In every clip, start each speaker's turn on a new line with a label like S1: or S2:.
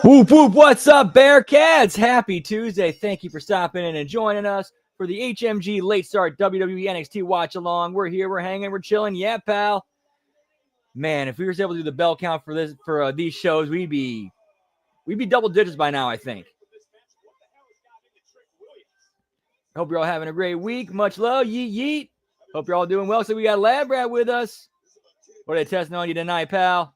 S1: Whoop, whoop, what's up, Bearcats? Happy Tuesday. Thank you for stopping in and joining us for the HMG Late Start WWE NXT Watch Along. We're here, we're hanging, we're chilling. Yeah, pal. Man, if we were able to do the bell count for these shows, we'd be double digits by now, I think. Hope you're all having a great week. Much love. Yeet, yeet. Hope you're all doing well. So we got Lab Rat with us. What are they testing on you tonight, pal?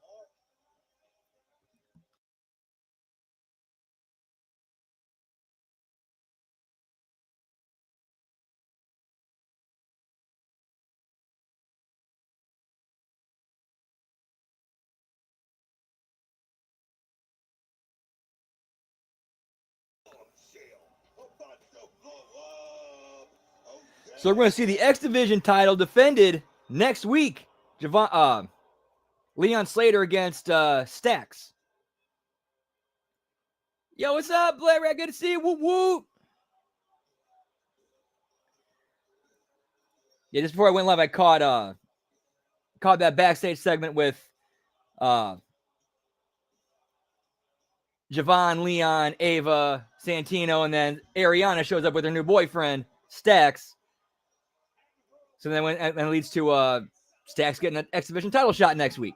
S1: So we're going to see the X Division title defended next week. Leon Slater against Stax. Yo, what's up, Blair Rat? Good to see you. Whoop, whoop. Yeah, just before I went live, I caught that backstage segment with Javon, Leon, Ava, Santino, and then Ariana shows up with her new boyfriend, Stax. So then it leads to Stax getting an X Division title shot next week.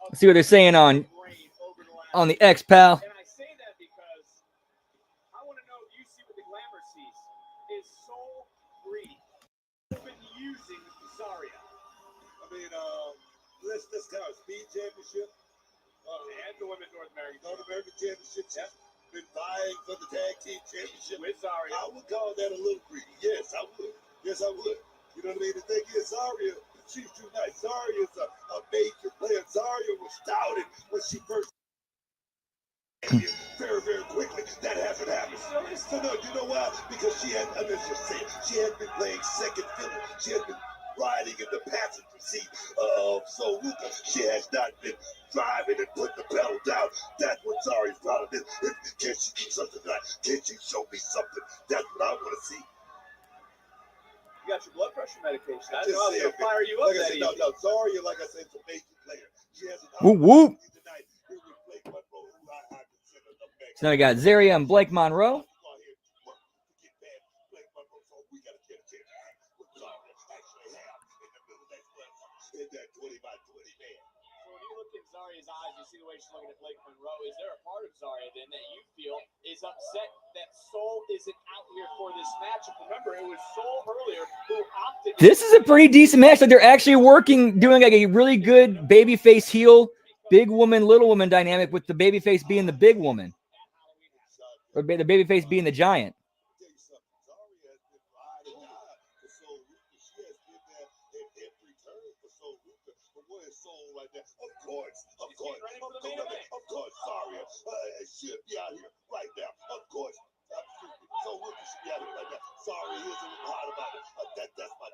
S1: Let's see what they're saying on the X, pal.
S2: And I say that because I want to know if you see what the glamour sees. Is Soul Free been using Zarya?
S3: I mean, let's count Speed Championship
S2: And the Women's North American
S3: Championships. Yep. Been vying for the Tag Team Championship
S2: with Zarya.
S3: I would call that a little greedy. Yes, I would. Yes, I would. You know what I mean? The thing is, Zarya, she's too nice. Zarya is a major player. Zarya was touted when she first very, very quickly. That hasn't happened. So no, you know why? Because she had, let's just say it, she had been playing second fiddle. She had been riding in the passenger seat of Soul Luca. She has not been driving and putting the pedal down. That's what Zarya's problem is. Can she do something tonight? Can she show me something? That's what I want to see.
S2: You got your blood pressure medication. I
S3: just
S2: know I was going to fire you up.
S3: Like I said, no, Zarya, like I said, is a major player. She has an
S1: Whoop, whoop.
S3: tonight. Here with Blake Monroe, who I consider the best.
S1: So now we got Zarya and Blake Monroe.
S2: Zarya's eyes, you see the way she's looking at Blake Monroe. Is there a part of Zarya then that you feel is upset that Soul isn't out here for this match? Remember, it was Soul earlier who opted.
S1: This is a pretty decent match. Like they're actually doing like a really good babyface heel, big woman, little woman dynamic with the babyface being the big woman, or the babyface being the giant.
S3: Of course, Zarya should be out here right now. Of course, absolutely. So Luka should be out here right now. Zarya isn't hot about it. That's my.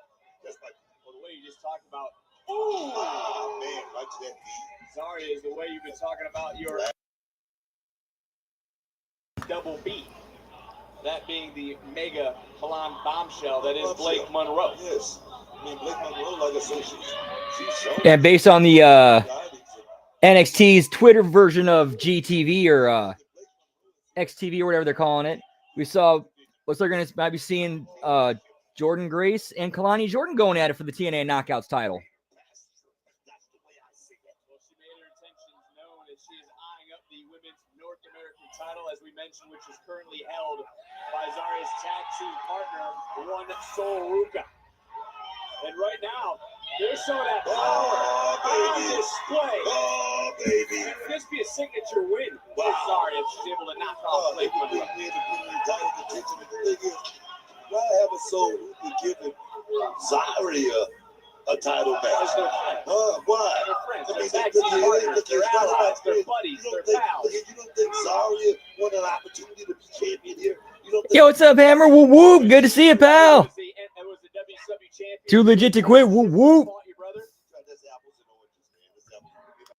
S2: Well, the way you just talked about.
S3: Ooh, man, right to that beat.
S2: Zarya is the way you've been talking about your double beat. That being the mega Kalan bombshell that is Blake Monroe.
S3: Yes. I mean, Blake Monroe, like I said, she's shown.
S1: And based on the NXT's Twitter version of GTV or XTV or whatever they're calling it, we saw looks like we're might be seeing Jordan Grace and Kalani Jordan going at it for the TNA Knockouts title.
S2: Well, she made her intentions known as she is eyeing up the Women's North American title, as we mentioned, which is currently held by Zarya's tag team partner, One Soul Ruka. And right now, they're showing that power on display.
S3: Oh, baby.
S2: It would just be a signature win for Zarya if she's able to knock off Blake Monroe.
S3: We had to put title match.
S2: As their friends.
S3: Why?
S2: They're friends.
S3: I
S2: They're
S3: mean,
S2: tag team partners. They're allies. They're buddies. They're pals.
S3: You don't think Zarya wanted an opportunity to be champion here? You don't think
S1: Yo, what's up, Hammer? Whoop whoop. Good to see you, pal.
S2: It was the WCW champion.
S1: Too legit to quit. Whoop whoop.
S2: Fought your brother.
S3: That's apples and oranges, man. That's apples and oranges.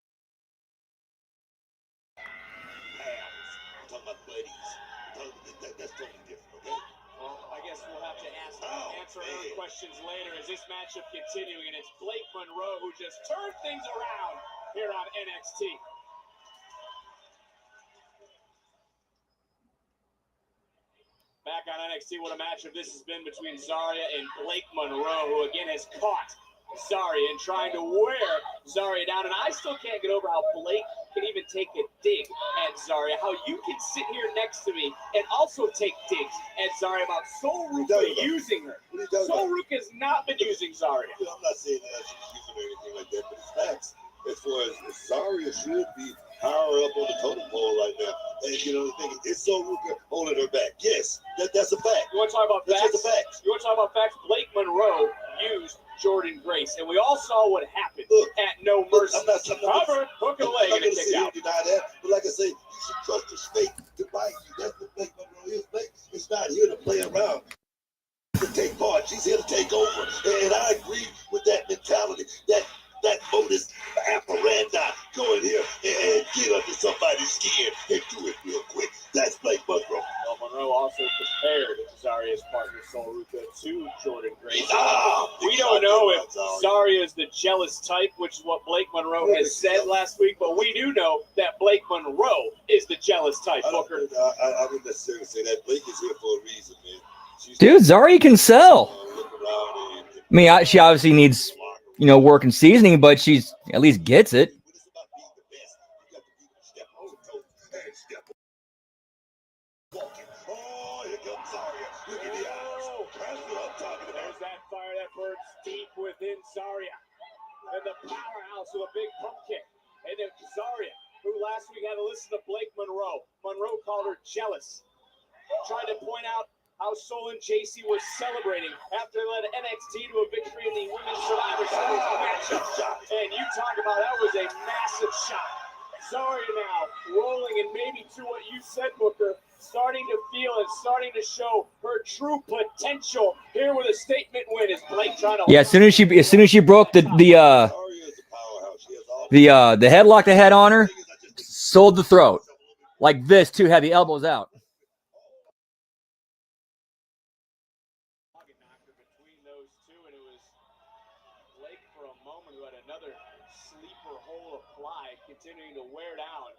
S3: Pals. I'm talking about buddies. That's totally different, okay?
S2: Well, I guess we'll have to answer other questions later as this matchup continuing, and it's Blake Monroe who just turned things around here on NXT. Back on NXT, what a matchup this has been between Zarya and Blake Monroe, who again has caught Zarya and trying to wear Zarya down. And I still can't get over how Blake can even take a dig at Zarya. How you can sit here next to me and also take digs at Zarya about Sol Ruka using her. Sol Ruka has not been using Zarya.
S3: I'm not saying that she's using her or anything like that, but it's facts. As far as Zarya should be higher up on the totem pole right now. And you know the thing, it's Sol Ruka holding her back. Yes, that's a fact.
S2: You want to talk about
S3: That's
S2: facts?
S3: just a fact.
S2: You want to talk about facts? Blake Monroe used Jordan Grace, and we all saw what happened
S3: Look,
S2: at No Mercy.
S3: I'm not
S2: Cover, hook and leg,
S3: I'm
S2: and a
S3: not
S2: kick out.
S3: deny that, but like I say, you should trust your snake to bite you. That's what Blake Monroe is. Blake is not here to play around, to take part. She's here to take over, and I agree with that mentality. That modus operandi, go in here and get under somebody's skin and do it real quick. That's Blake Monroe.
S2: Well, Monroe also compared Zarya's partner Sol Ruka to Jordan Grace. We don't know if Zarya is the jealous type, which is what Blake Monroe has said last week, but we do know that Blake Monroe is the jealous type, Booker.
S3: I wouldn't necessarily say that. Blake is here for a reason, man.
S1: Dude, Zarya can sell. I mean, she obviously needs, work and seasoning, but she's at least gets it.
S2: There's that fire that burns deep within Zarya. And the powerhouse with a big pump kick. And then Zarya, who last week had to listen to Blake Monroe. Monroe called her jealous. Trying to point out how Sol and JC were celebrating after they led NXT to a victory in the Women's Survivor Series matchup. And you talk about that was a massive shot. Zarya now rolling, and maybe to what you said, Booker, starting to feel and starting to show her true potential here with a statement win. Is Blake trying to?
S1: Yeah, as soon as she broke the headlock they had on her, sold the throat like this too, had the elbows out.
S2: Between those two, and it was Blake for a moment who had another sleeper hole applied, continuing to wear down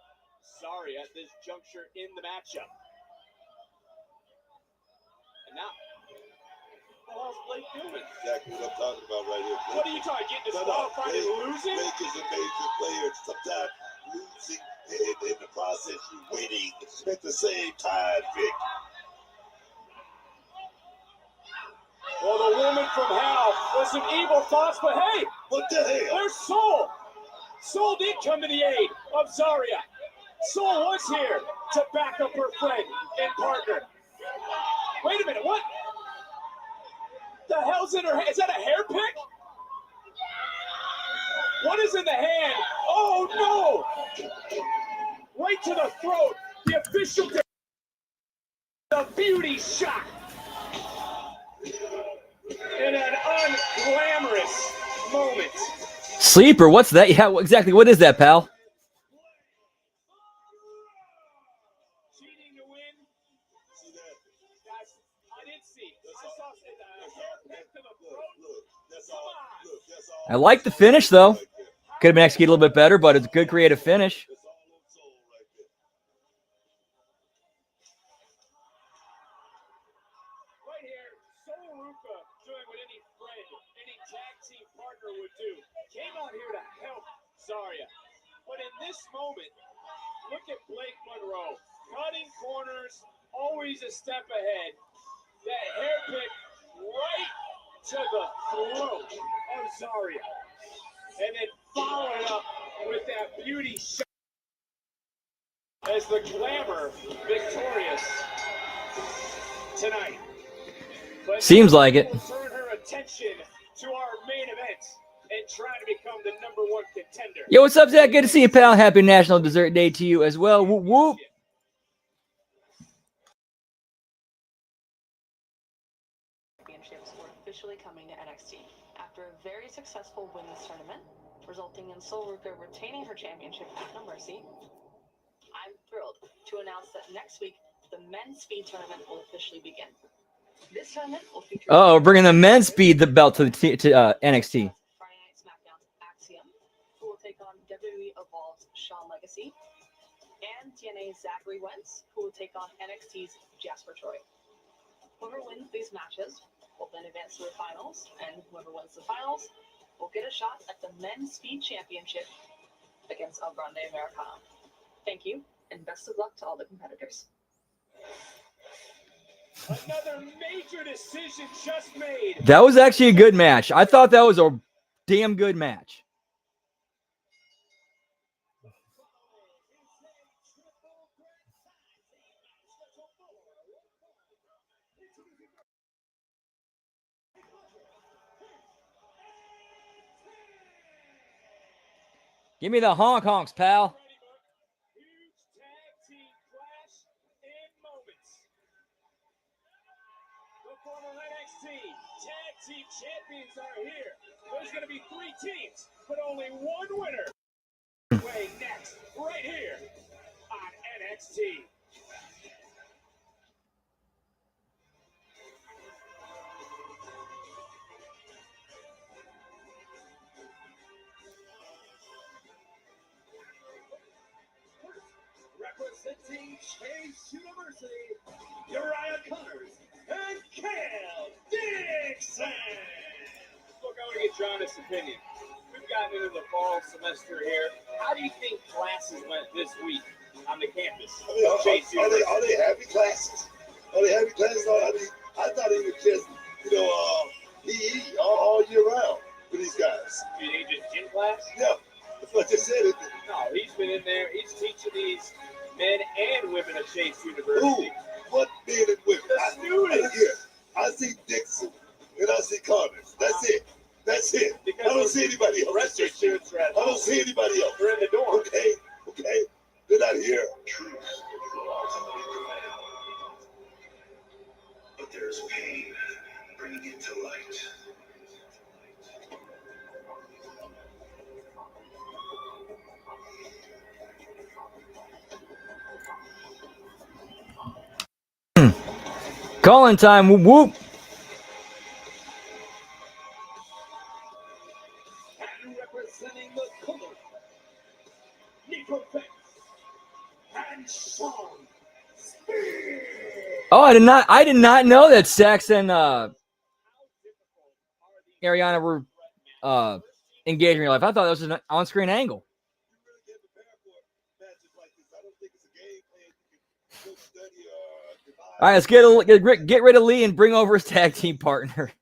S2: Zarya at this juncture in the matchup. And now, what the hell's Blake doing?
S3: Exactly what I'm talking about right here.
S2: What are you talking? Getting disqualified and losing?
S3: Blake is a major player. Sometimes losing in the process, you're winning at the same time, Vic.
S2: Well, the woman from hell with some evil thoughts, but hey,
S3: What the hell?
S2: there's Sol. Sol did come to the aid of Zarya. Sol was here to back up her friend and partner. Wait a minute, what? The hell's in her hand? Is that a hair pick? What is in the hand? Oh no! Right to the throat. The official. The beauty shot. In an unglamorous moment.
S1: Sleeper, what's that? Yeah, exactly. What is that, pal?
S2: Cheating to win. See that? Guys, I didn't see. I saw a hair pick to the throat.
S3: That's all.
S1: I like the finish, though. Could have been executed a little bit better, but it's a good creative finish.
S3: That's all on Sol right there.
S2: Right here, Sol Ruka doing what any friend, any tag team partner would do. Came out here to help Zarya. But in this moment, look at Blake Monroe. Cutting corners, always a step ahead. That hair pick right to the throat of Zarya. And then follow it up with that beauty shot as the Glamour victorious tonight. But
S1: Seems like it.
S2: we'll turn her attention to our main event. and trying to become the #1 contender.
S1: Yo, what's up, Zach? Good to see you, pal. Happy National Dessert Day to you as well. Whoop, whoop.
S4: Championships were officially coming to NXT after a very successful women's tournament, resulting in Sol Ruka retaining her championship at No Mercy. I'm thrilled to announce that next week the men's speed tournament will officially begin. This tournament will feature.
S1: Oh, bringing the men's speed the belt to NXT.
S4: Friday Night SmackDown's Axiom, who will take on WWE Evolved's Shawn Legacy, and TNA's Zachary Wentz, who will take on NXT's Jasper Troy. Whoever wins these matches will then advance to the finals, and whoever wins the finals will get a shot at the Men's Speed Championship against El Grande Americano. Thank you, and best of luck to all the competitors.
S2: Another major decision just made.
S1: That was actually a good match. I thought that was a damn good match. Give me the honks, pal.
S2: Huge tag team clash in moments. The former NXT tag team champions are here. There's going to be 3 teams, but only one winner. Way next, right here on NXT. Representing Chase University, Uriah Connors and Cam Dixon. Look, I want to get your honest opinion. We've gotten into the fall semester here. How do you think classes went this week on the campus? Chase University.
S3: Are they having classes? Are they having classes? I thought it was just, PE all year round for these guys.
S2: You think just gym class?
S3: Yeah, that's what I just said.
S2: No, he's been in there. He's teaching these men and women at Chase University.
S3: Who? What men and women?
S2: The students.
S3: I see Dixon and I see Connors. That's it. That's it.
S2: Because
S3: I don't see anybody
S2: The
S3: else.
S2: rest of the students are at
S3: I don't
S2: home.
S3: see anybody else.
S2: They're in the dorm.
S3: Okay. They're not here.
S5: Truth will ultimately prevail. But there's pain bringing it to light.
S1: Calling time. Whoop, whoop.
S2: And representing the color, Nico Fence and Sean Spears.
S1: Oh, I did not know that Sax and Ariana were engaged in real life. I thought that was an on-screen angle.
S3: You really can't prepare for matches like this. I don't think it's a game plan you can go study or devise.
S1: All right, let's get rid of Lee and bring over his tag team partner.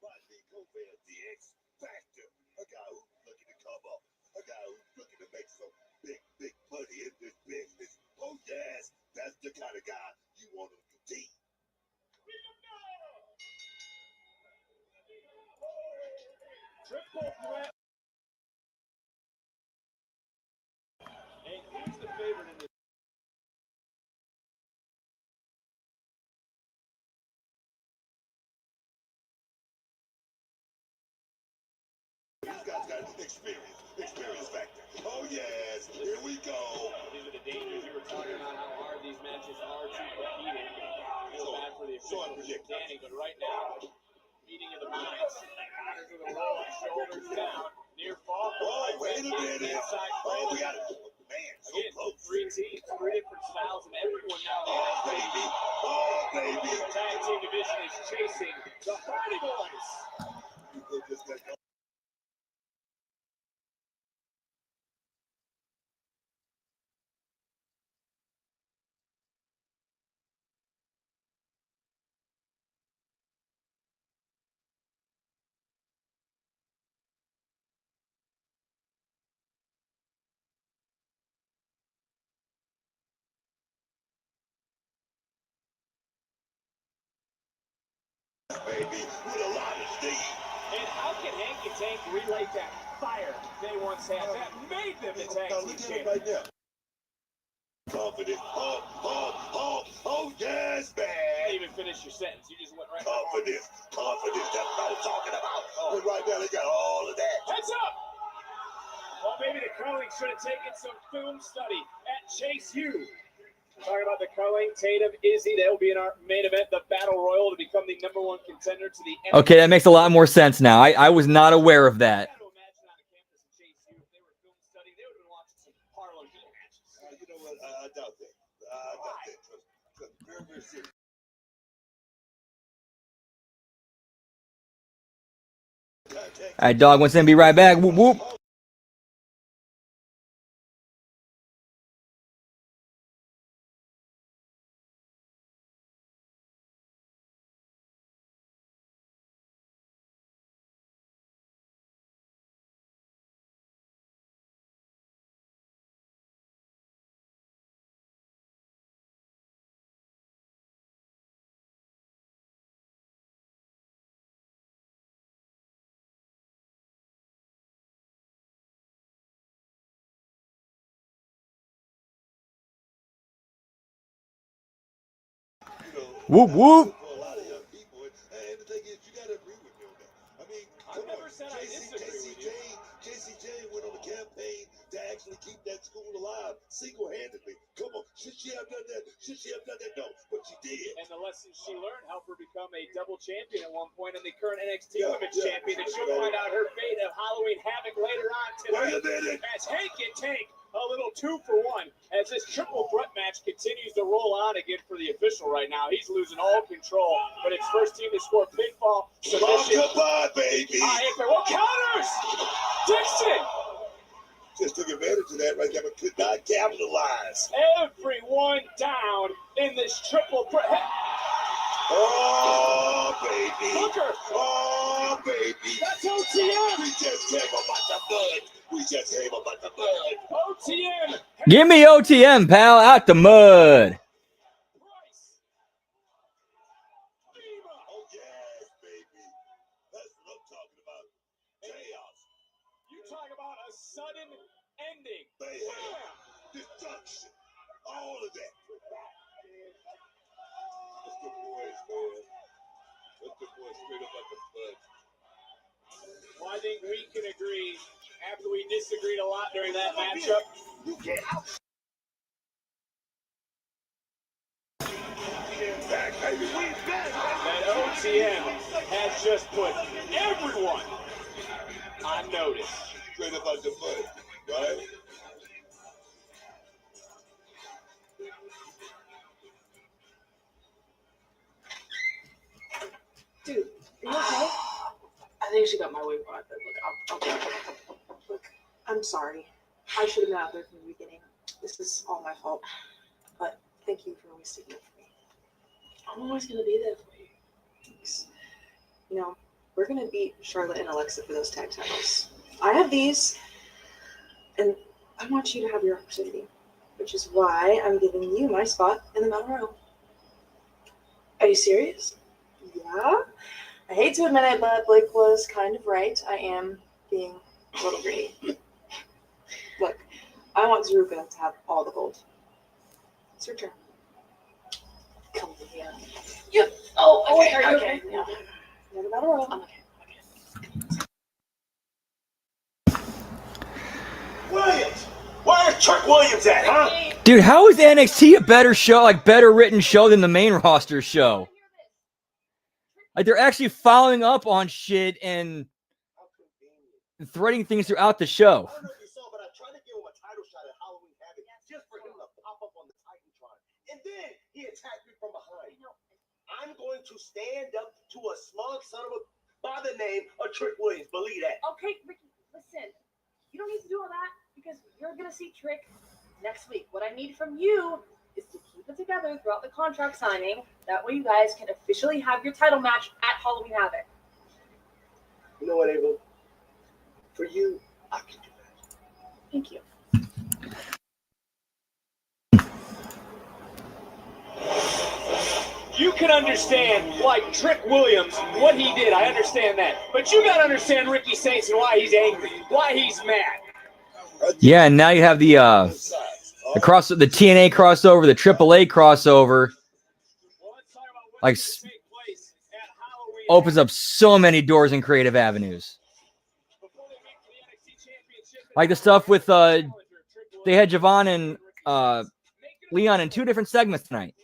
S3: By Nico Vance, the X Factor, a guy who's looking to come up, a guy who's looking to make some big money in this business. Oh yes, that's the kind of guy you want to compete.
S2: Triple threat. And who's the favorite in this?
S3: These guys got experience factor. Oh yes, here we go.
S2: These are the dangers you were talking about, how hard these matches are to compete in. Feel bad for the
S3: So
S2: officials
S3: unpredictable.
S2: standing, but right now, meeting of the minds. Connors with a roll, shoulders down, near fall.
S3: Oh, wait a minute.
S2: Inside
S3: Oh, we
S2: cradle.
S3: got it. Man, so
S2: Again,
S3: close.
S2: 3 teams, 3 different styles, and everyone now in
S3: Oh,
S2: the
S3: baby. Oh, baby.
S2: The tag team division is chasing the Hardy Boys.
S3: You could just let go. baby, with a lot of steam.
S2: And how can Hank and Tank relate that fire they once had that made them the tag
S3: Now
S2: team
S3: look at him
S2: champions?
S3: right now. Confident. Oh, yes,
S2: You
S3: man.
S2: didn't even finish your sentence. You just went right.
S3: Confidence. That's what I'm talking about. And right now, they got all of that.
S2: Heads up! Well, maybe the Culling should have taken some film study at Chase U. Talking about the Culling, Tatum, Izzy, they'll be in our main event, the Battle Royal, to become the #1 contender to the
S1: Okay, that makes a lot more sense now. I was not aware of that.
S2: I gotta imagine on a campus at Chase U, if they were film studying, they would have been watching some Harlem Heat matches.
S3: You know what? I doubt that. I doubt that. Trust me. Very, very serious.
S1: All right, dog wants to be right back. Whoop, whoop. Whoop, whoop.
S3: For a lot of young people, and the thing is, you got to agree with me on that. I mean,
S2: I never said I disagree with you.
S3: JC Jane went on a campaign to actually keep that school alive single-handedly. Come on, should she have done that? Should she have done that? No, but she did.
S2: And the lessons she learned helped her become a double champion at one point and the current NXT Women's
S3: Yeah.
S2: Champion. And she'll find out her fate of Halloween Havoc later on tonight.
S3: Wait a minute.
S2: As Hank and Tank, a little 2-for-1, as this triple threat match continues to roll on again for the official right now. He's losing all control, but it's first team to score pinfall submission.
S3: Goodbye, baby.
S2: What counters? Dixon!
S3: Just took advantage of that right there, but could not capitalize.
S2: Everyone down in this triple threat.
S3: Oh, baby.
S2: Booker!
S3: Oh, baby.
S2: That's OTM!
S3: We just came about the mud. We just came about the mud.
S2: OTM!
S1: Give me OTM, pal, out the mud.
S2: Price!
S3: Oh, yes, baby. That's what I'm talking about. Chaos.
S2: You talk about a sudden ending.
S3: Mayhem. Destruction. All of that. That's the boys, man. That's the boys straight up like the mud.
S2: Well, I think we can agree, after we disagreed a lot during that matchup,
S3: Back, baby. We back.
S2: that OTM has just put everyone on notice.
S3: Straight up out the mud, right?
S4: Dude, are you okay? I think she got my weight on, but look, I'm sorry. I should have been out there from the beginning. This is all my fault. But thank you for always sticking up for me. I'm always gonna be there for you. Thanks. You know, we're gonna beat Charlotte and Alexa for those tag titles. I have these, and I want you to have your opportunity, which is why I'm giving you my spot in the Battle Royal. Are you serious? Yeah. I hate to admit it, but Blake was kind of right. I am being a little greedy. Look, I want Zeruka to have all the gold. It's your turn. Come here. Yeah. Oh, wait, are you okay? Yeah. You're the Battle Royal. I'm okay.
S3: Williams! Where's Chuck Williams at, huh?
S1: Dude, how is NXT a better show, like better written show than the main roster show? Like they're actually following up on shit and threading things throughout the show.
S3: I don't know if you saw, but I tried to give him a title shot at Halloween Havoc just for him to pop up on the Titantron. And then he attacked me from behind. I'm going to stand up to a smug son of a by the name of Trick Williams. Believe that.
S6: Okay, Ricky, listen. You don't need to do all that because you're going to see Trick next week. What I need from you is to keep it together throughout the contract signing. That way you guys can officially have your title match at Halloween Havoc.
S3: You know what, Abel? For you, I can do that.
S6: Thank you.
S2: You you can understand, like, Trick Williams, what he did. I understand that. But you got to understand Ricky Saints and why he's angry, why he's mad.
S1: Yeah, and now you have the TNA crossover, the AAA crossover. Like, opens up so many doors and creative avenues. Like the stuff with they had Javon and Leon in 2 different segments tonight,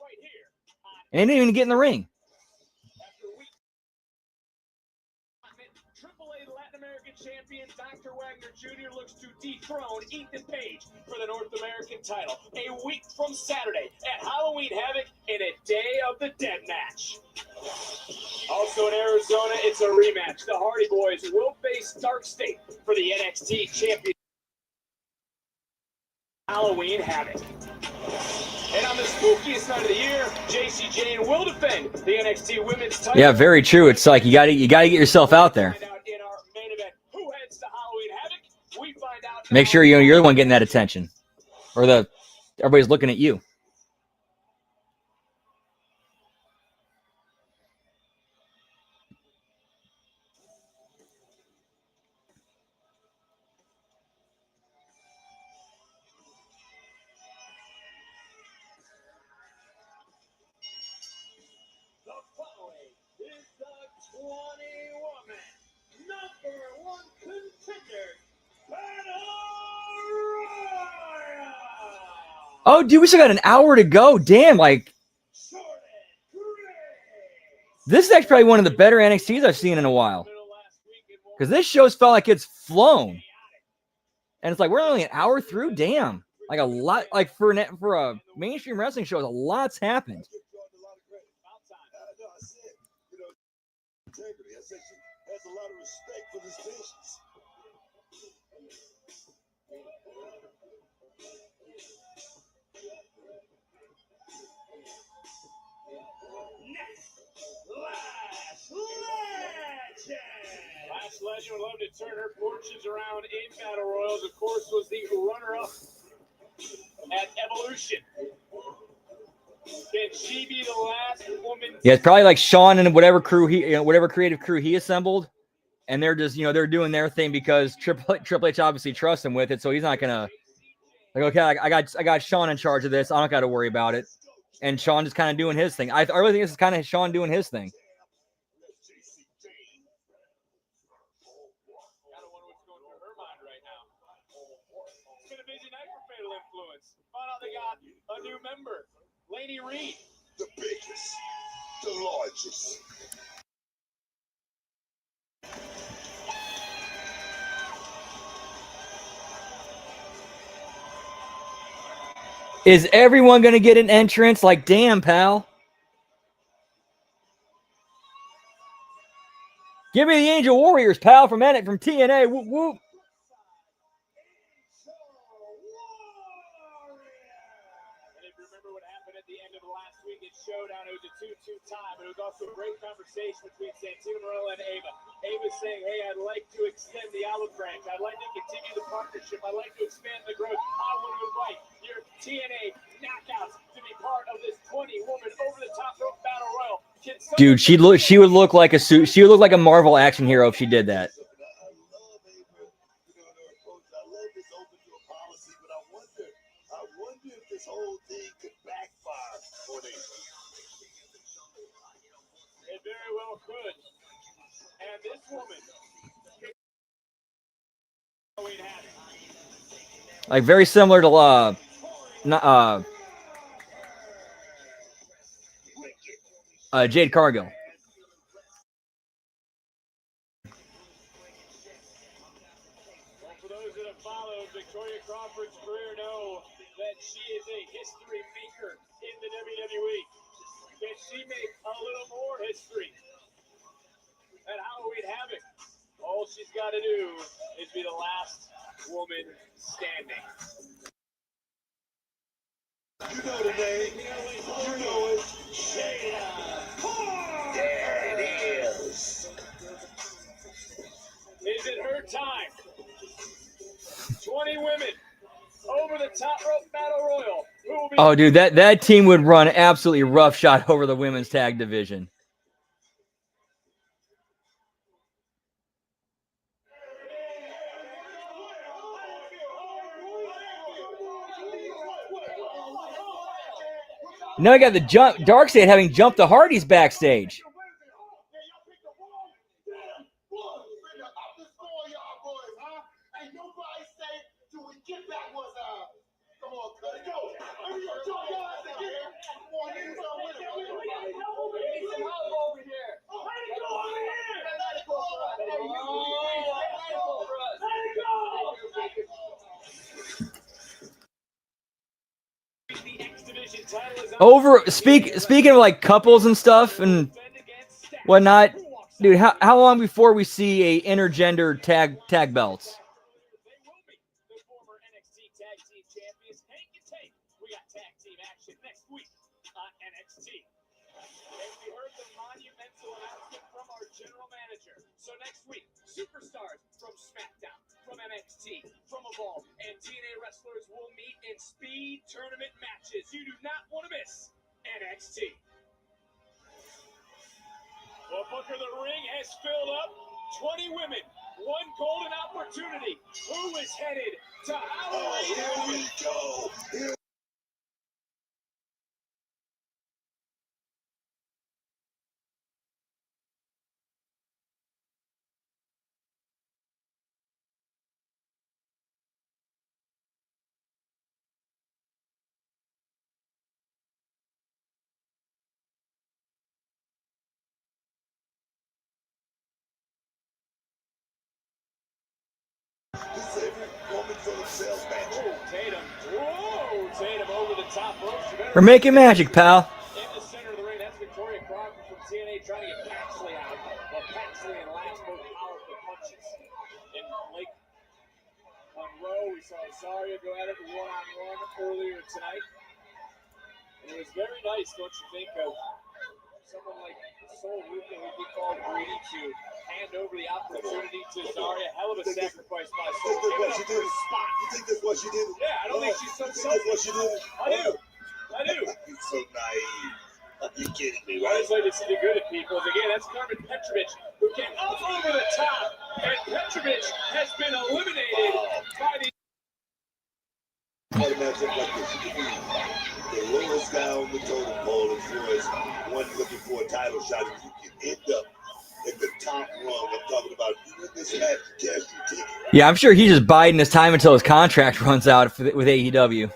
S1: and they didn't even get in the ring.
S2: AAA Latin American champion Dr. Wagner Jr. looks to dethrone Ethan Page for the North American title a week from Saturday at Halloween Havoc in a Day of the Dead match. Also in Arizona, it's a rematch. The Hardy Boys will face Dark State for the NXT champion Halloween Havoc. And on the spookiest night of the year, JC Jane will defend the NXT Women's title.
S1: Yeah, very true. It's like you got to get yourself out there. Make sure you're the one getting that attention, or everybody's looking at you.
S2: The following is the 20-woman #1 contender Battle Royal.
S1: Oh, dude, we still got an hour to go. Damn, like this is actually probably one of the better NXTs I've seen in a while. Because this show's felt like it's flown. And it's like we're only an hour through. Damn. Like a lot, like for a mainstream wrestling show, a lot's happened.
S3: Integrity. I said she has a lot of respect for this patience.
S2: Next, Last Legend would love to turn her fortunes around in Battle Royals. Of course, was the runner-up at Evolution. Can she be the last woman?
S1: Yeah, it's probably like Sean and whatever crew whatever creative crew he assembled, and they're just they're doing their thing because Triple H obviously trusts him with it, so he's not gonna like okay, I got Sean in charge of this. I don't got to worry about it, and Sean just kind of doing his thing. I really think this is kind of Sean doing his thing.
S2: Gotta wonder what's going through her mind right now. It's been a busy night for Fatal Influence. Found out they got a new member. Lady Reed.
S3: The biggest, the largest.
S1: Is everyone going to get an entrance? Like, damn, pal. Give me the Angel Warriors, pal, from TNA. Whoop, whoop.
S2: And if you remember what happened at the end of the last weekend showdown, it was a 2-2 tie, but it was also a great conversation between Santino Marella and Ava. Ava's saying, hey, I'd like to extend the olive branch. I'd like to continue the partnership. I'd like to expand the growth. I want to invite your TNA knockouts to be part of this 20-woman over-the-top rope battle royal.
S1: Dude, she would look like a Marvel action hero if she did that.
S3: This whole thing could backfire for them.
S2: It very well could. And this woman,
S1: like very similar to Jade Cargill.
S2: well, for those that have followed Victoria Crawford's career know that she is a history maker in the WWE. Can she make a little more history at Halloween Havoc? All she's got to do is be the last woman standing.
S3: You know the name. You know it. There it is.
S2: Is it her time? 20 women over the top rope battle royal. Who will be
S1: Oh, dude, that team would run absolutely roughshod over the women's tag division. Now I got the jump. Darkseid having jumped the Hardys backstage. Speaking of like couples and stuff and whatnot, dude, how long before we see a intergender tag belts?
S2: We got tag team action next week on NXT. And we heard the monumental announcement from our general manager. So next week, superstars from SmackDown, from NXT, from Evolve, and TNA wrestlers will meet in speed tournament matches. You do not want to miss NXT. Well, Booker, the ring has filled up. 20 women, one golden opportunity. Who is headed to Halloween?
S3: Here we go. Here. This every woman for themselves match.
S2: Whoa, Tatum over the top ropes.
S1: We're making magic, pal.
S2: In the center of the ring, that's Victoria Crawford from TNA trying to get Paxley out. But Paxley and Lance both powerful punches. In Lake Monroe, we saw Zarya go at it one-on-one earlier tonight. And it was very nice, don't you think, of someone like Sol Ruka who'd be called greedy to hand over the opportunity to Zarya. Hell of a sacrifice by Sol.
S3: You think that's what she did?
S2: Yeah, I don't think she's so
S3: selfish. What she did?
S2: I do.
S3: You're so naive. You're kidding me,
S2: I
S3: right?
S2: just like to see the good in people. Again, that's Carmen Petrovic who came up over the top, and Petrovic has been eliminated by the.
S3: What a matchup like this. You can be the lowest guy on the totem pole as far as one looking for a title shot. If you can end up at the top rung, I'm talking about you in this match, cash your ticket.
S1: Yeah, I'm sure he's just biding his time until his contract runs out with AEW.
S2: And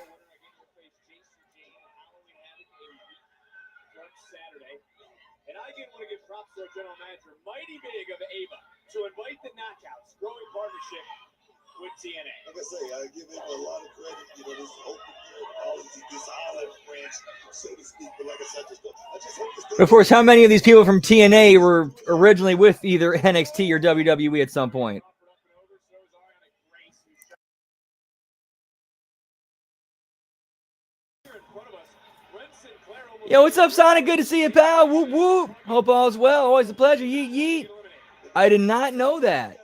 S2: I again want to give props to our general manager, Mighty Big of Ava, to invite the Knockouts, growing partnership with TNA.
S3: Like I say, I give him a lot of credit. You know, this open this olive branch, so to speak. But like I said, I just hope this.
S1: Of course, how many of these people from TNA were originally with either NXT or WWE at some point? Yo, what's up, Sonic? Good to see you, pal. Whoop, whoop. Hope all's well. Always a pleasure. Yeet, yeet. I did not know that.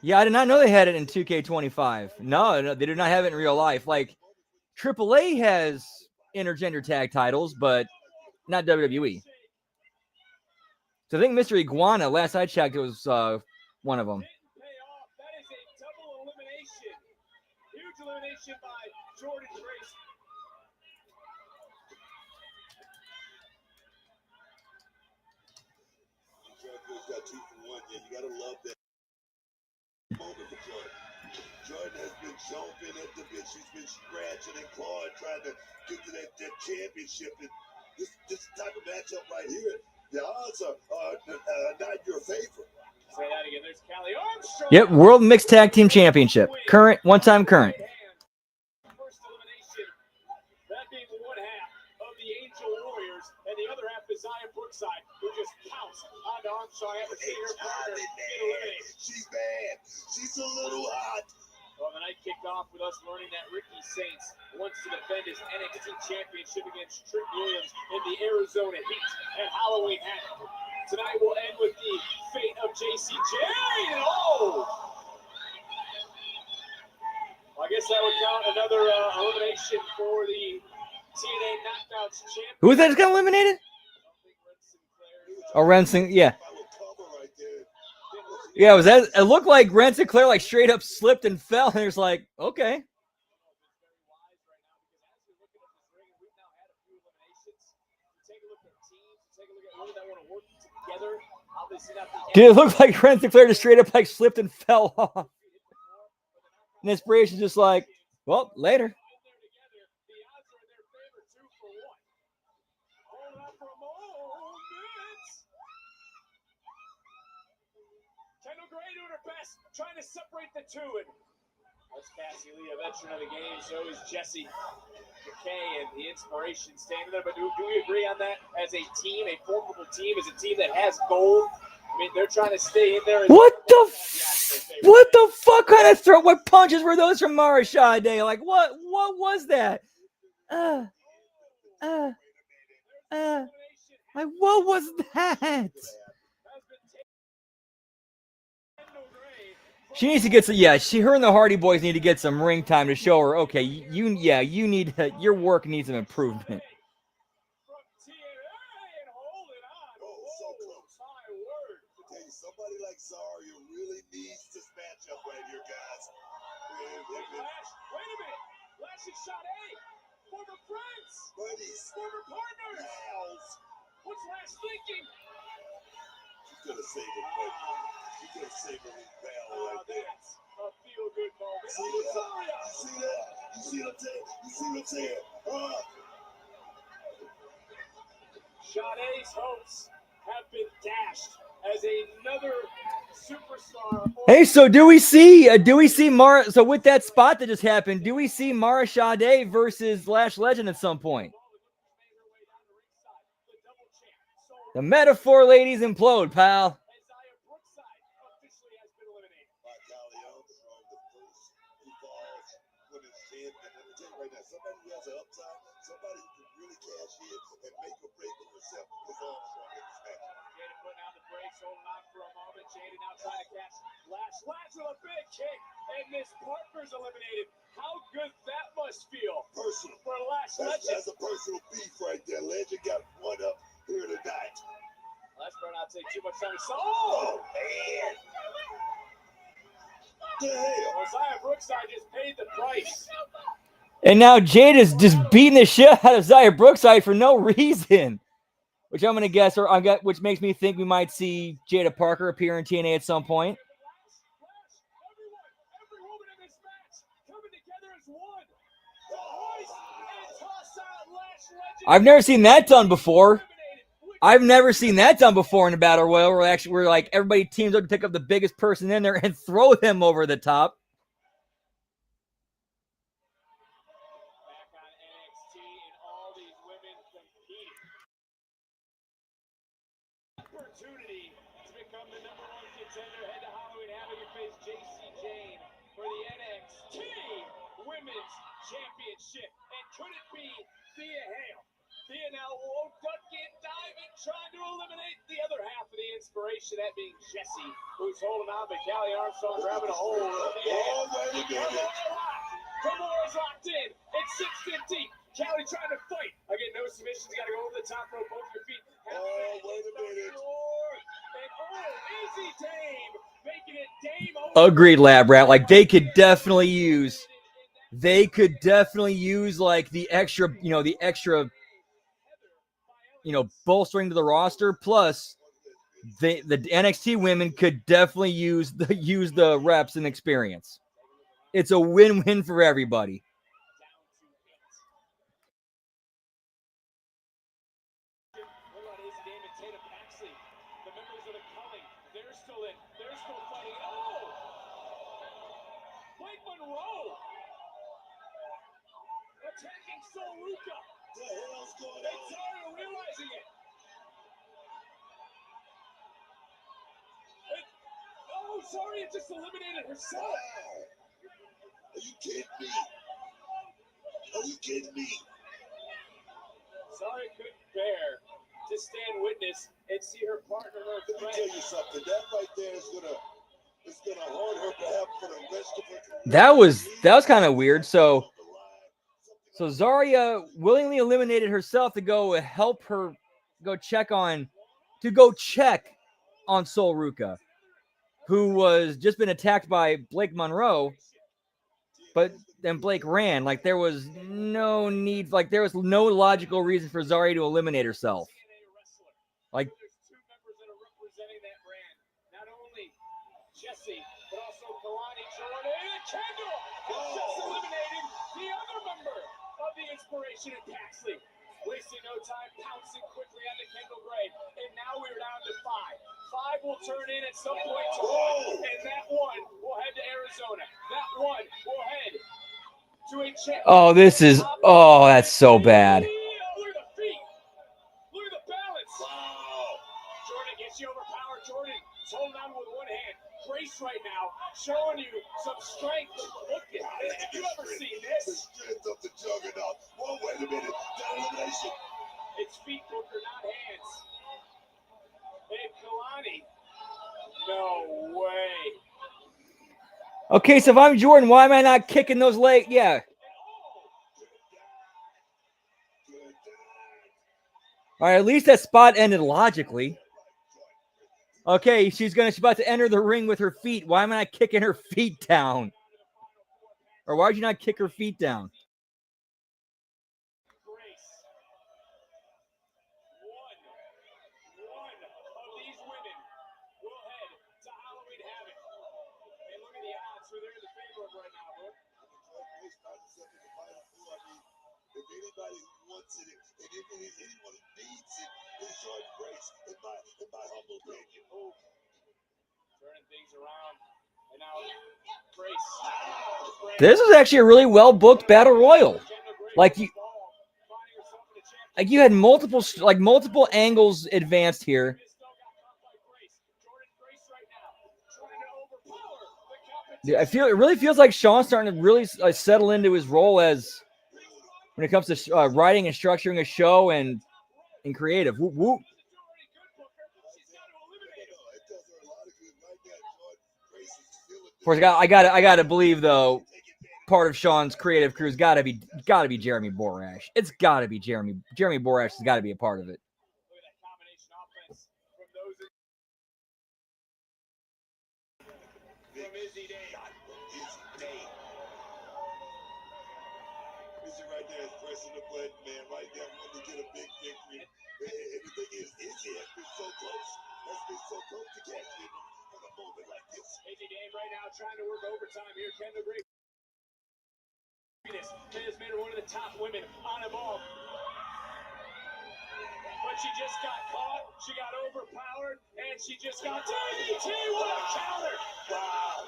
S1: Yeah, I did not know they had it in 2K25. No, they did not have it in real life. Like, AAA has intergender tag titles, but not WWE. So I think Mr. Iguana, last I checked, it was one of them.
S2: That is a double elimination. Huge elimination by Jordan Grace.
S3: Jordan's got 2 for 1. Yeah, you gotta love that moment for Jordan. Jordan has been jumping at the bit. She's been scratching and clawing, trying to get to that championship. And this type of matchup right here, the odds are not in your favor.
S2: Say that again. There's Callie Armstrong.
S1: Yep, World Mixed Tag Team Championship. Current, one-time current.
S2: First elimination, that being one half of the Angel Warriors, and the other half is Zaya Brookside, who just pounced onto Armstrong after seeing her partner get eliminated.
S3: She's bad. She's a little hot.
S2: Well, the night kicked off with us learning that Ricky Saints wants to defend his NXT championship against Trick Williams in the Arizona Heat at Halloween Havoc. Tonight will end with the fate of JCJ. Oh! I guess that would count another elimination for the TNA Knockouts champion.
S1: Who was that just got eliminated? Oh, Ren Sinclair. Yeah. Yeah, was that? It looked like Ren Sinclair like straight up slipped and fell, and it's like, okay. Dude, it looked like Ren Sinclair just straight up like slipped and fell off. And Inspiration's just like, well, later.
S2: Kendall Gray doing her best, trying to separate the two. And that's Cassie Lee, a veteran of the game. So is Jesse McKay and the Inspiration standing there. But do we agree on that as a team, a formidable team, as a team that has gold? I mean, they're trying to stay in there.
S1: What the fuck kind of throw? What punches were those from Mara Sade? Like, what was that? Like, what was that? She needs to get some. Yeah, her and the Hardy Boys need to get some ring time to show her. Okay, you need your work needs some improvement.
S3: Somebody like Zarya really needs this matchup right here, guys.
S2: Wait a minute. Lash and Sade, former friends,
S3: Buddies,
S2: former partners.
S3: pals.
S2: What's Lash thinking?
S3: She's gonna save him, buddy. She's gonna save him, pal, right there.
S2: That's a feel-good moment.
S3: See that?
S2: Zarya.
S3: You see that? You see what I'm saying? You see what I'm saying?
S2: Sade's hopes have been dashed as another superstar.
S1: Hey, so do we see Mara? So with that spot that just happened, do we see Mara Sade versus Lash Legend at some point? The metaphor ladies implode, pal.
S3: Somebody who has an upside, somebody who can really cash in and make a break for herself is on strong in this match.
S2: Jada putting on the brakes, holding on for a moment. Jada now trying to catch Lash. Lash with a big kick, and this partner's eliminated. How good that must feel.
S3: Personal.
S2: For Lash Legend.
S3: That's a personal beef right there. Legend got one up here tonight.
S2: Lash better not take too much time.
S3: Oh, man. The hell?
S2: Isaiah Brookside just paid the price.
S1: And now Jade is just beating the shit out of Zaya Brookside for no reason. Which I'm gonna guess, which makes me think we might see Jada Parker appear in TNA at some point.
S2: Every woman in this match coming together as one. The hoist and toss out Lash Legend.
S1: I've never seen that done before. I've never seen that done before in a battle royal where like everybody teams up to pick up the biggest person in there and throw them over the top.
S2: Opportunity to become the #1 contender. Head to Halloween Havoc and face JC Jane for the NXT Women's Championship. And could it be Thea Hale? Thea now ducking, diving, trying to eliminate the other half of the Inspiration, that being Jesse, who's holding on, but Callie Armstrong grabbing a hold of Thea Hale. Kimura's locked in. It's 6:50. Callie trying to fight. Again, no submissions. You got to go over the top rope, both your feet.
S3: Oh, wait a minute.
S2: And easy Dame, making it Dame over.
S1: Agreed, Lab Rat. Like they could definitely use like the extra, bolstering to the roster. Plus, the NXT women could definitely use the reps and experience. It's a win-win for everybody.
S2: Attacking Soluka.
S3: The hell's going
S2: And
S3: on?
S2: Zarya realizing it. Zarya just eliminated herself.
S3: Wow. Are you kidding me? Are you kidding me?
S2: Zarya couldn't bear to stand witness and see her partner, her
S3: Let me
S2: friend.
S3: tell you something. That right there is gonna It's gonna haunt her perhaps for the rest of her career.
S1: That was kind of weird. So Zarya willingly eliminated herself to go help her check on Sol Ruka, who was just been attacked by Blake Monroe, but then Blake ran. Like there was no need, like there was no logical reason for Zarya to eliminate herself. Like
S2: There's two members that are representing that brand. Not only Jesse, but also Kalani Jordan and Kendall has just eliminated the other member of the Inspiration and Paxley. Wasting no time, pouncing quickly onto Kendall Gray. And now we're down to 5. 5 will turn in at some point to 1. And that one will head to Arizona. That one will head to a championship.
S1: That's so bad.
S2: Look at the feet. Look at the balance. Wow. Jordan gets you overpowered. Jordan is holding on with one hand. Grace right now showing you some strength. Look at this. Have you ever seen
S3: The
S2: this?
S3: strength of the juggernaut. Whoa, wait a minute. That elimination.
S2: It's feet, Booker, not hands. Hey, Kalani. No way.
S1: Okay, so if I'm Jordan, why am I not kicking those legs? Yeah. All right, at least that spot ended logically. Okay, she's about to enter the ring with her feet. Why am I not kicking her feet down? Or why would you not kick her feet down?
S2: Grace. One of these women will head to Halloween Havoc. And look at the odds who they're in the favor of right now, bro.
S3: If anybody wants it, and if anyone needs it, it's Jordan Grace, in my humble opinion.
S2: Turning things around. And now Grace.
S1: This is actually a really well booked battle royal. Like you had multiple angles advanced here. Yeah, it really feels like Sean's starting to really settle into his role as when it comes to writing and structuring a show and creative. Whoop, whoop. Of course, I got to believe though. Part of Sean's creative crew's got to be Jeremy Borash. It's got to be Jeremy Borash has got to be a part of it.
S2: Look at that combination offense from those from Izzy Day.
S3: Izzy right there is pressing the button, man. Right there, wanting to get a big victory. And the thing is, Izzy has been so close. To catch him on a moment like this.
S2: Izzy Day right now trying to work overtime here. Kendall Gray has made her one of the top women on the ball. But she just got caught, she got overpowered, and she just got DDT. What a counter!
S3: Wow.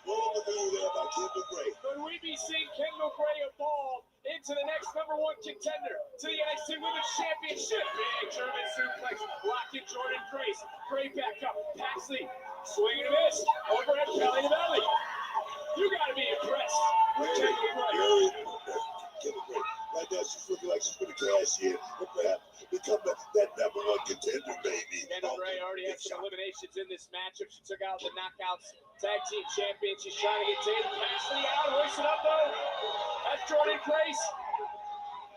S3: What a maneuver there by Kendall Gray.
S2: Could we be seeing Kendall Gray evolve into the next #1 contender to the NXT Women's Championship? Big German suplex, locking Jordan Grace. Gray back up, Paxley, swinging a miss, overhead belly to belly. You gotta be impressed with Kendall Gray.
S3: Kendall Gray. Right now, she's looking like she's going to cash in and perhaps become that #1 contender, baby.
S2: Kendall Gray already had some eliminations in this matchup. She took out the Knockouts Tag Team Champion. She's trying to get Tatum Paxley out. Hoisted up, though. That's Jordan Grace.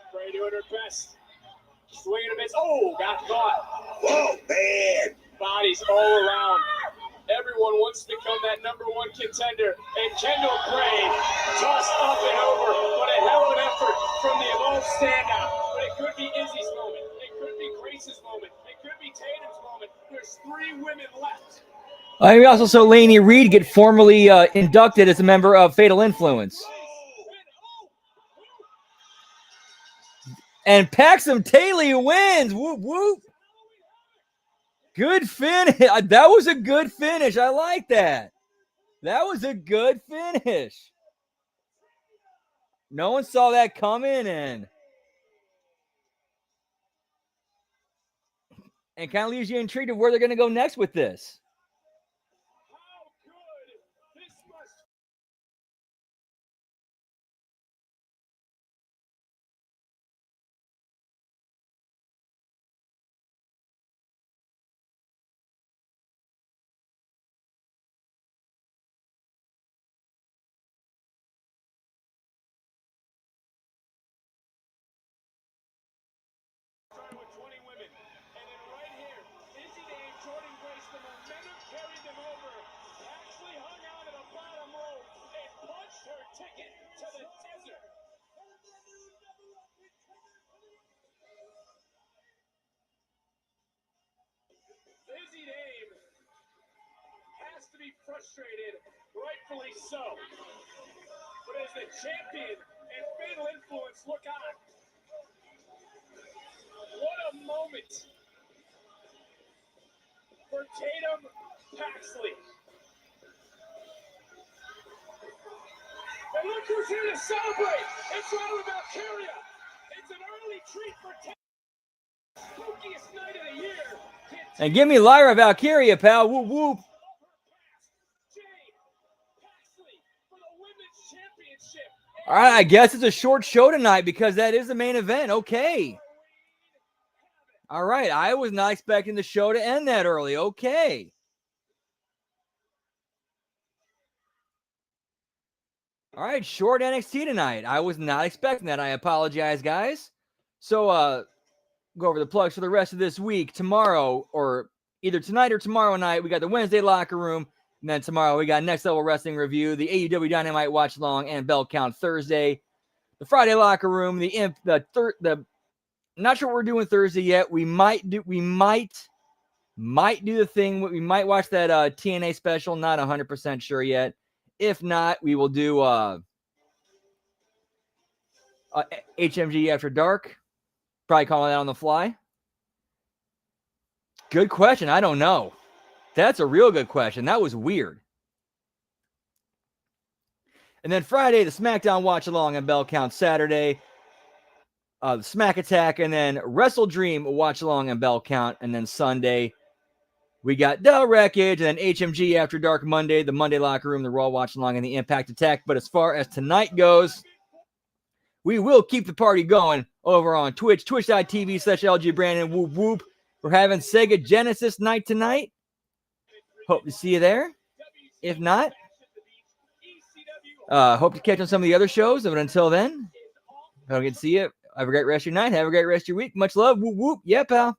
S2: Gray doing her best. Swinging a miss. Oh, got caught.
S3: Whoa, man.
S2: Bodies all around. Everyone wants to become that #1 contender. And Kendall Gray tossed up and over. But a hell of an effort from the Evolve standout. But it could be Izzy's moment. It could be Grace's moment. It could be Tatum's moment. There's 3 women left.
S1: We also saw Lainey Reed get formally inducted as a member of Fatal Influence. And Paxton Taylor wins. Whoop, whoop. Good finish. That was a good finish. I like that. That was a good finish. No one saw that coming and kind of leaves you intrigued of where they're going to go next with this.
S2: be frustrated, rightfully so. But as the champion and fatal influence look on, what a moment for Tatum Paxley. And look who's here to celebrate. It's Riley Valkyria. It's an early treat for Tatum. Spookiest night of the year.
S1: And give me Lyra Valkyria, pal. Whoop, whoop. All right, I guess it's a short show tonight because that is the main event. Okay. All right, I was not expecting the show to end that early. Okay. All right, short NXT tonight. I was not expecting that. I apologize, guys. So, go over the plugs for the rest of this week. Tomorrow, or either tonight or tomorrow night, we got the Wednesday Locker Room. And then tomorrow, we got Next Level Wrestling Review, the AEW Dynamite Watch Along, and Bell Count Thursday. The Friday Locker Room, I'm not sure what we're doing Thursday yet. We might do the thing. We might watch that TNA special. Not 100% sure yet. If not, we will do HMG After Dark. Probably calling that on the fly. Good question. I don't know. That's a real good question. That was weird. And then Friday, the SmackDown Watch Along and Bell Count Saturday. The Smack Attack, and then Wrestle Dream Watch Along and Bell Count. And then Sunday, we got The Wreckage, and then HMG After Dark Monday, the Monday Locker Room, the Raw Watch Along, and the Impact Attack. But as far as tonight goes, we will keep the party going over on Twitch, twitch.tv/LG Brandon. Whoop, whoop. We're having Sega Genesis night tonight. Hope to see you there. If not, hope to catch on some of the other shows. But until then, I don't get to see you. Have a great rest of your night. Have a great rest of your week. Much love. Whoop, whoop. Yeah, pal.